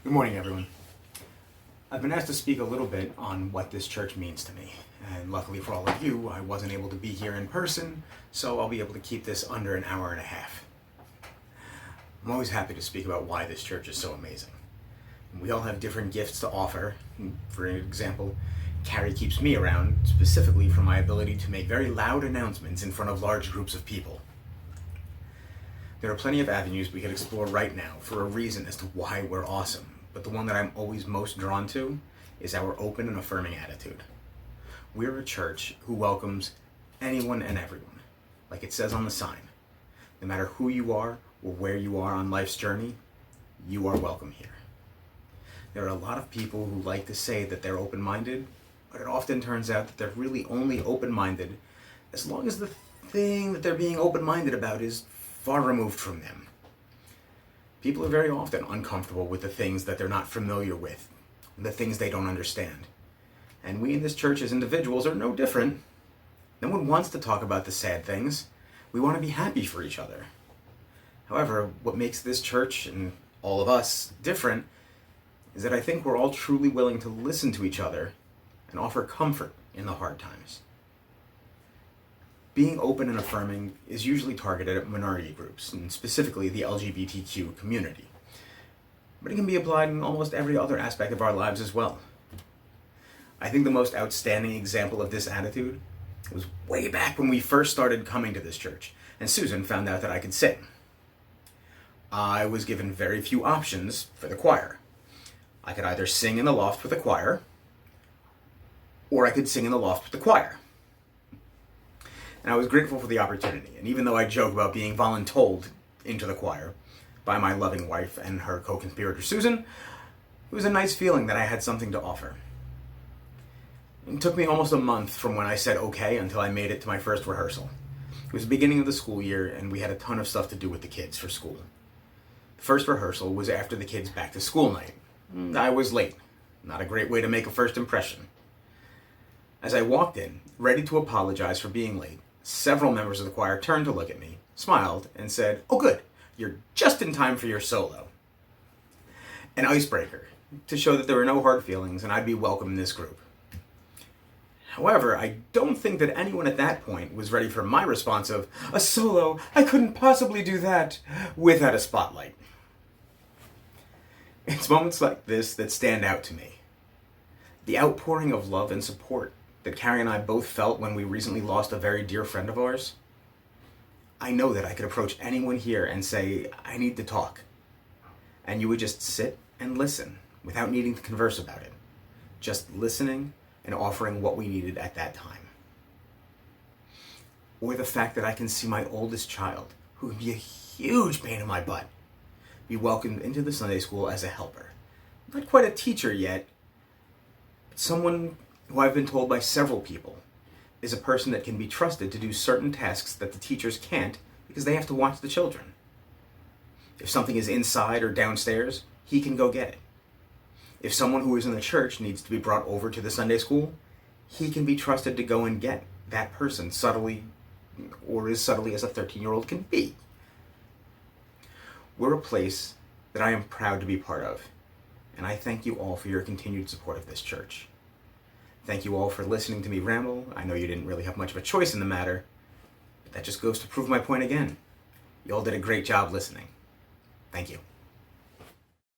Good morning, everyone. I've been asked to speak a little bit on what this church means to me, and luckily for all of you, I wasn't able to be here in person, so I'll be able to keep this under an hour and a half. I'm always happy to speak about why this church is so amazing. We all have different gifts to offer. For example, Carrie keeps me around specifically for my ability to make very loud announcements in front of large groups of people. There are plenty of avenues we could explore right now for a reason as to why we're awesome, but the one that I'm always most drawn to is our open and affirming attitude. We're a church who welcomes anyone and everyone, like it says on the sign. No matter who you are or where you are on life's journey, you are welcome here. There are a lot of people who like to say that they're open-minded, but it often turns out that they're really only open-minded as long as the thing that they're being open-minded about is far removed from them. People are very often uncomfortable with the things that they're not familiar with, the things they don't understand. And we in this church as individuals are no different. No one wants to talk about the sad things. We want to be happy for each other. However, what makes this church and all of us different is that I think we're all truly willing to listen to each other and offer comfort in the hard times. Being open and affirming is usually targeted at minority groups, and specifically the LGBTQ community. But it can be applied in almost every other aspect of our lives as well. I think the most outstanding example of this attitude was way back when we first started coming to this church, and Susan found out that I could sing. I was given very few options for the choir. I could either sing in the loft with the choir, or I could sing in the loft with the choir. And I was grateful for the opportunity. And even though I joke about being voluntold into the choir by my loving wife and her co-conspirator Susan, it was a nice feeling that I had something to offer. It took me almost a month from when I said okay until I made it to my first rehearsal. It was the beginning of the school year, and we had a ton of stuff to do with the kids for school. The first rehearsal was after the kids' back to school night. I was late. Not a great way to make a first impression. As I walked in, ready to apologize for being late, several members of the choir turned to look at me, smiled, and said, "Oh good, you're just in time for your solo." An icebreaker, to show that there were no hard feelings and I'd be welcome in this group. However, I don't think that anyone at that point was ready for my response of, "A solo? I couldn't possibly do that," without a spotlight. It's moments like this that stand out to me. The outpouring of love and support that Carrie and I both felt when we recently lost a very dear friend of ours. I know that I could approach anyone here and say, "I need to talk." And you would just sit and listen without needing to converse about it. Just listening and offering what we needed at that time. Or the fact that I can see my oldest child, who can be a huge pain in my butt, be welcomed into the Sunday school as a helper. Not quite a teacher yet, but someone who I've been told by several people is a person that can be trusted to do certain tasks that the teachers can't because they have to watch the children. If something is inside or downstairs, he can go get it. If someone who is in the church needs to be brought over to the Sunday school, he can be trusted to go and get that person subtly, or as subtly as a 13-year-old can be. We're a place that I am proud to be part of, and I thank you all for your continued support of this church. Thank you all for listening to me ramble. I know you didn't really have much of a choice in the matter, but that just goes to prove my point again. You all did a great job listening. Thank you.